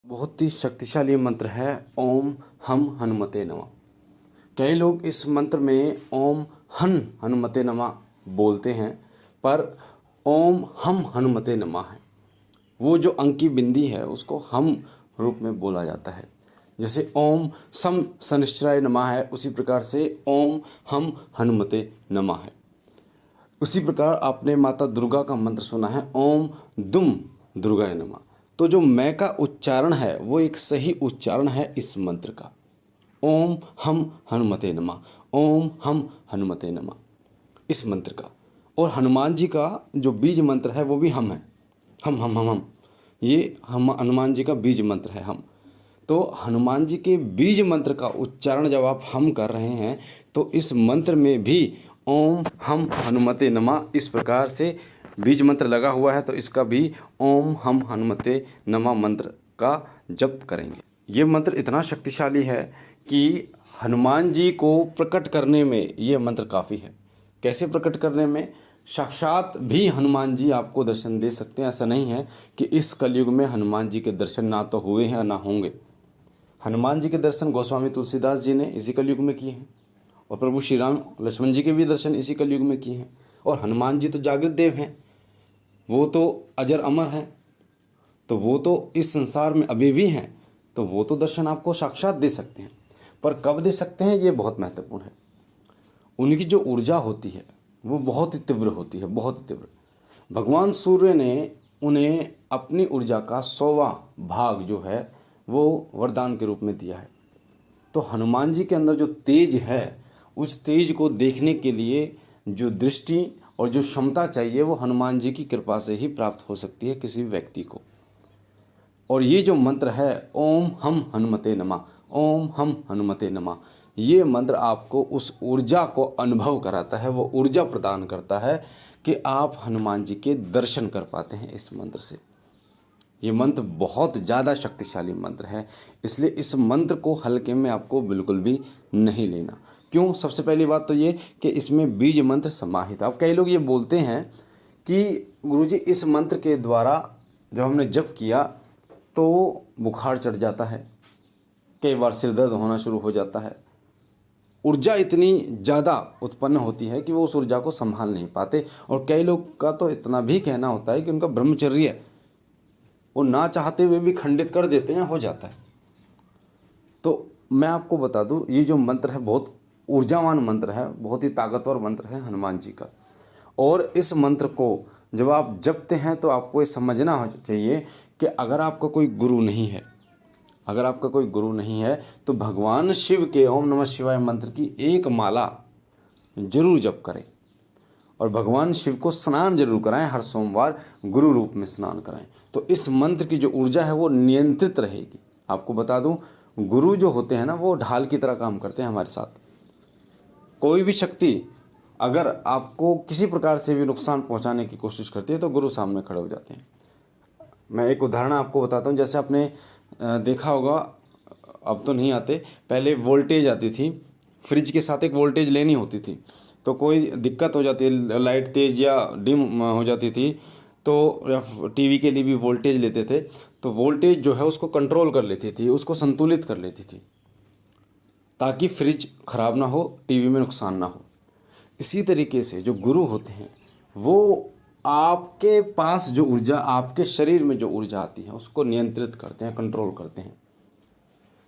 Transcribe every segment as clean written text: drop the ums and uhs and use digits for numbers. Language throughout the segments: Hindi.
बहुत ही शक्तिशाली मंत्र है ओम हम हनुमते नमः। कई लोग इस मंत्र में ओम हनुमते नमः बोलते हैं, पर ओम हम हनुमते नमः है। वो जो अंक की बिंदी है उसको हम रूप में बोला जाता है। जैसे ओम सम शनिश्चराय नमः है, उसी प्रकार से ओम हम हनुमते नमः है। उसी प्रकार आपने माता दुर्गा का मंत्र सुना है ओम दुम दुर्गाय नमः। तो जो मैं का उच्चारण है वो एक सही उच्चारण है इस मंत्र का, ओम हम हनुमते नमः, ओम हम हनुमते नमः इस मंत्र का। और हनुमान जी का जो बीज मंत्र है वो भी हम है, हम ये हम हनुमान जी का बीज मंत्र है हम। तो हनुमान जी के बीज मंत्र का उच्चारण जब आप हम कर रहे हैं तो इस मंत्र में भी ओम हम हनुमते नमः इस प्रकार से बीज मंत्र लगा हुआ है, तो इसका भी ओम हम हनुमते नमः मंत्र का जप करेंगे। ये मंत्र इतना शक्तिशाली है कि हनुमान जी को प्रकट करने में ये मंत्र काफ़ी है। कैसे प्रकट करने में? साक्षात भी हनुमान जी आपको दर्शन दे सकते हैं। ऐसा नहीं है कि इस कलयुग में हनुमान जी के दर्शन ना तो हुए हैं ना होंगे। हनुमान जी के दर्शन गोस्वामी तुलसीदास जी ने इसी कलयुग में किए हैं, और प्रभु श्री राम लक्ष्मण जी के भी दर्शन इसी कलयुग में किए हैं। और हनुमान जी तो जागृत देव हैं, वो तो अजर अमर हैं, तो वो तो इस संसार में अभी भी हैं, तो वो तो दर्शन आपको साक्षात दे सकते हैं। पर कब दे सकते हैं ये बहुत महत्वपूर्ण है। उनकी जो ऊर्जा होती है वो बहुत ही तीव्र होती है, बहुत ही तीव्र। भगवान सूर्य ने उन्हें अपनी ऊर्जा का 100वां भाग जो है वो वरदान के रूप में दिया है। तो हनुमान जी के अंदर जो तेज है, उस तेज को देखने के लिए जो दृष्टि और जो क्षमता चाहिए वो हनुमान जी की कृपा से ही प्राप्त हो सकती है किसी व्यक्ति को। और ये जो मंत्र है ओम हम हनुमते नमः, ओम हम हनुमते नमः, ये मंत्र आपको उस ऊर्जा को अनुभव कराता है, वो ऊर्जा प्रदान करता है कि आप हनुमान जी के दर्शन कर पाते हैं इस मंत्र से। ये मंत्र बहुत ज़्यादा शक्तिशाली मंत्र है, इसलिए इस मंत्र को हल्के में आपको बिल्कुल भी नहीं लेना। क्यों? सबसे पहली बात तो ये कि इसमें बीज मंत्र समाहित। अब कई लोग ये बोलते हैं कि गुरुजी इस मंत्र के द्वारा जब हमने जप किया तो बुखार चढ़ जाता है, कई बार सिर दर्द होना शुरू हो जाता है, ऊर्जा इतनी ज़्यादा उत्पन्न होती है कि वो उस ऊर्जा को संभाल नहीं पाते। और कई लोग का तो इतना भी कहना होता है कि उनका ब्रह्मचर्य वो ना चाहते हुए भी खंडित कर देते हैं, हो जाता है। तो मैं आपको बता दूं, ये जो मंत्र है बहुत ऊर्जावान मंत्र है, बहुत ही ताकतवर मंत्र है हनुमान जी का। और इस मंत्र को जब आप जपते हैं तो आपको ये समझना हो चाहिए कि अगर आपका कोई गुरु नहीं है, अगर आपका कोई गुरु नहीं है तो भगवान शिव के ओम नमः शिवाय मंत्र की एक माला जरूर जप करें, और भगवान शिव को स्नान जरूर कराएं, हर सोमवार गुरु रूप में स्नान कराएं। तो इस मंत्र की जो ऊर्जा है वो नियंत्रित रहेगी। आपको बता दूं, गुरु जो होते हैं ना वो ढाल की तरह काम करते हैं हमारे साथ। कोई भी शक्ति अगर आपको किसी प्रकार से भी नुकसान पहुंचाने की कोशिश करती है तो गुरु सामने खड़े हो जाते हैं। मैं एक उदाहरण आपको बताता हूं। जैसे आपने देखा होगा, अब तो नहीं आते, पहले वोल्टेज आती थी, फ्रिज के साथ एक वोल्टेज लेनी होती थी, तो कोई दिक्कत हो जाती है, लाइट तेज या डिम हो जाती थी, तो या टीवी के लिए भी वोल्टेज लेते थे, तो वोल्टेज जो है उसको कंट्रोल कर लेती थी, उसको संतुलित कर लेती थी, ताकि फ्रिज खराब ना हो, टीवी में नुकसान ना हो। इसी तरीके से जो गुरु होते हैं वो आपके पास जो ऊर्जा, आपके शरीर में जो ऊर्जा आती है उसको नियंत्रित करते हैं, कंट्रोल करते हैं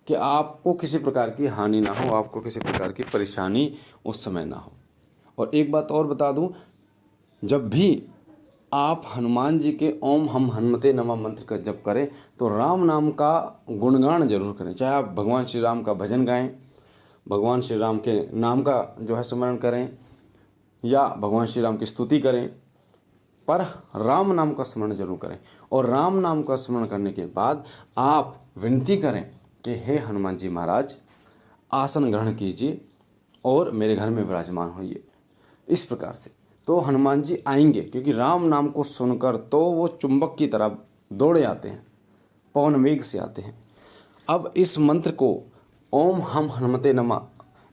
कि आपको किसी प्रकार की हानि ना हो, आपको किसी प्रकार की परेशानी उस समय ना हो। और एक बात और बता दूं, जब भी आप हनुमान जी के ओम हम हनुमते नमः मंत्र का जप करें तो राम नाम का गुणगान जरूर करें। चाहे आप भगवान श्री राम का भजन गाएं, भगवान श्री राम के नाम का जो है स्मरण करें, या भगवान श्री राम की स्तुति करें, पर राम नाम का स्मरण जरूर करें। और राम नाम का स्मरण करने के बाद आप विनती करें कि हे हनुमान जी महाराज, आसन ग्रहण कीजिए और मेरे घर में विराजमान होइए। इस प्रकार से तो हनुमान जी आएंगे, क्योंकि राम नाम को सुनकर तो वो चुंबक की तरह दौड़े आते हैं, पवन वेग से आते हैं। अब इस मंत्र को ओम हम हनुमते नमः,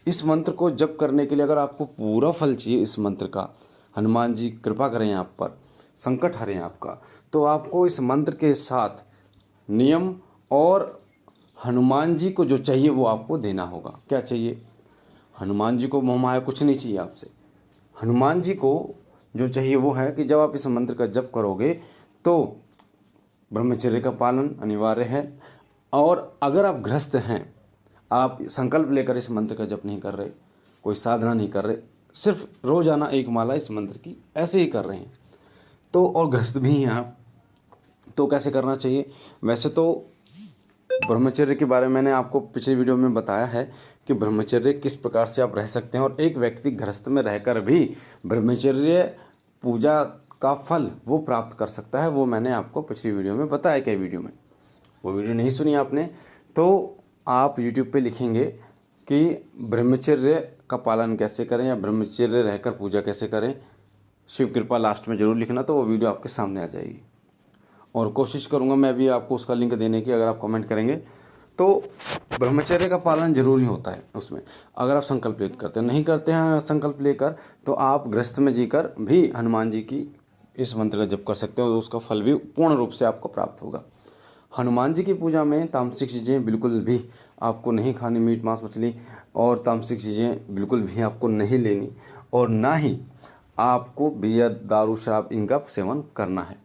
इस मंत्र को जप करने के लिए अगर आपको पूरा फल चाहिए इस मंत्र का, हनुमान जी कृपा करें आप पर, संकट हरें आपका, तो आपको इस मंत्र के साथ नियम और हनुमान जी को जो चाहिए वो आपको देना होगा। क्या चाहिए? हनुमान जी को मोह माया कुछ नहीं चाहिए आपसे। हनुमान जी को जो चाहिए वो है कि जब आप इस मंत्र का जप करोगे तो ब्रह्मचर्य का पालन अनिवार्य है। और अगर आप गृहस्थ हैं, आप संकल्प लेकर इस मंत्र का जप नहीं कर रहे, कोई साधना नहीं कर रहे, सिर्फ रोजाना एक माला इस मंत्र की ऐसे ही कर रहे हैं, तो और गृहस्थ भी हैं आप, तो कैसे करना चाहिए? वैसे तो ब्रह्मचर्य के बारे में मैंने आपको पिछले वीडियो में बताया है कि ब्रह्मचर्य किस प्रकार से आप रह सकते हैं, और एक व्यक्ति गृहस्थ में रहकर भी ब्रह्मचर्य पूजा का फल वो प्राप्त कर सकता है। वो मैंने आपको पिछली वीडियो में बताया। कई वीडियो में वो वीडियो नहीं सुनी आपने तो आप YouTube पे लिखेंगे कि ब्रह्मचर्य का पालन कैसे करें या ब्रह्मचर्य रहकर पूजा कैसे करें, शिव कृपा लास्ट में ज़रूर लिखना, तो वो वीडियो आपके सामने आ जाएगी। और कोशिश करूँगा मैं भी आपको उसका लिंक देने की, अगर आप कमेंट करेंगे तो। ब्रह्मचर्य का पालन जरूरी होता है उसमें, अगर आप संकल्प लेकर करते हैं। नहीं करते हैं संकल्प लेकर तो आप गृहस्थ में जीकर भी हनुमान जी की इस मंत्र का जप कर सकते हो, और उसका फल भी पूर्ण रूप से आपको प्राप्त होगा। हनुमान जी की पूजा में तामसिक चीज़ें बिल्कुल भी आपको नहीं खानी, मीट मांस मछली और तामसिक चीज़ें बिल्कुल भी आपको नहीं लेनी, और ना ही आपको बियर दारू शराब इनका सेवन करना है।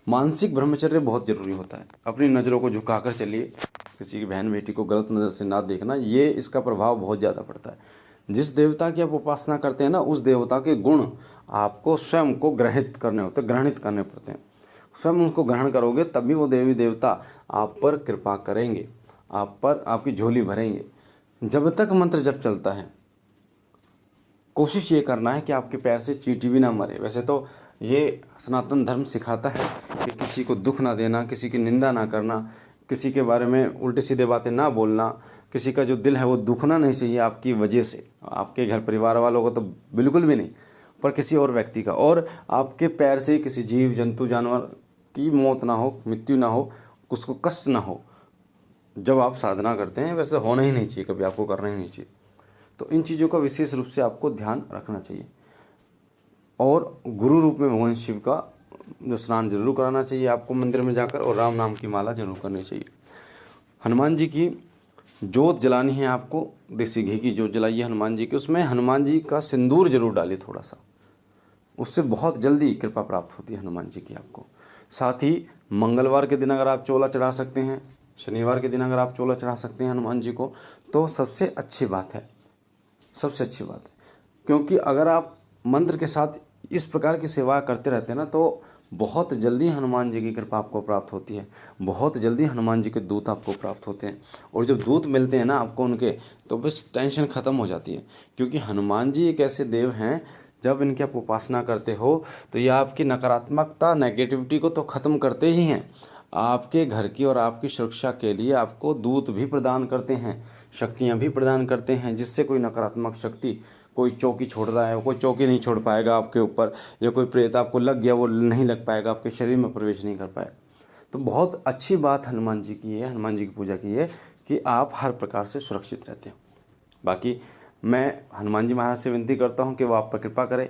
मानसिक ब्रह्मचर्य बहुत ज़रूरी होता है। अपनी नज़रों को झुकाकर चलिए, किसी की बहन बेटी को गलत नज़र से ना देखना, ये इसका प्रभाव बहुत ज़्यादा पड़ता है। जिस देवता की आप उपासना करते हैं ना, उस देवता के गुण आपको स्वयं को ग्रहित करने पड़ते हैं। स्वयं उसको ग्रहण करोगे तभी वो देवी देवता आप पर कृपा करेंगे, आप पर आपकी झोली भरेंगे। जब तक मंत्र जप चलता है कोशिश ये करना है कि आपके पैर से चींटी भी ना मरे। वैसे तो ये सनातन धर्म सिखाता है कि किसी को दुख ना देना, किसी की निंदा ना करना, किसी के बारे में उल्टे सीधे बातें ना बोलना, किसी का जो दिल है वो दुखना नहीं चाहिए आपकी वजह से। आपके घर परिवार वालों को तो बिल्कुल भी नहीं, पर किसी और व्यक्ति का, और आपके पैर से किसी जीव जंतु जानवर की मौत ना हो, मृत्यु ना हो, उसको कष्ट ना हो जब आप साधना करते हैं। वैसे होना ही नहीं चाहिए, कभी आपको करना ही नहीं चाहिए। तो इन चीज़ों का विशेष रूप से आपको ध्यान रखना चाहिए। और गुरु रूप में भगवान शिव का जो स्नान जरूर कराना चाहिए आपको मंदिर में जाकर, और राम नाम की माला जरूर करनी चाहिए। हनुमान जी की जोत जलानी है आपको, देसी घी की जोत जलाइए हनुमान जी की, उसमें हनुमान जी का सिंदूर जरूर डालिए थोड़ा सा, उससे बहुत जल्दी कृपा प्राप्त होती है हनुमान जी की आपको। साथ ही मंगलवार के दिन अगर आप चोला चढ़ा सकते हैं, शनिवार के दिन अगर आप चोला चढ़ा सकते हैं हनुमान जी को, तो सबसे अच्छी बात है, सबसे अच्छी बात है। क्योंकि अगर आप मंत्र के साथ इस प्रकार की सेवा करते रहते हैं ना, तो बहुत जल्दी हनुमान जी की कृपा आपको प्राप्त होती है, बहुत जल्दी हनुमान जी के दूत आपको प्राप्त होते हैं। और जब दूत मिलते हैं ना आपको उनके, तो बस टेंशन ख़त्म हो जाती है। क्योंकि हनुमान जी एक ऐसे देव हैं, जब इनकी आप उपासना करते हो तो ये आपकी नकारात्मकता नेगेटिविटी को तो ख़त्म करते ही हैं, आपके घर की और आपकी सुरक्षा के लिए आपको दूत भी प्रदान करते हैं, शक्तियाँ भी प्रदान करते हैं, जिससे कोई नकारात्मक शक्ति, कोई चौकी छोड़ रहा है, कोई चौकी नहीं छोड़ पाएगा आपके ऊपर, या कोई प्रेत आपको लग गया वो नहीं लग पाएगा, आपके शरीर में प्रवेश नहीं कर पाए। तो बहुत अच्छी बात हनुमान जी की है, हनुमान जी की पूजा की है कि आप हर प्रकार से सुरक्षित रहते हैं। बाकी मैं हनुमान जी महाराज से विनती करता हूँ कि वो आप पर कृपा करें,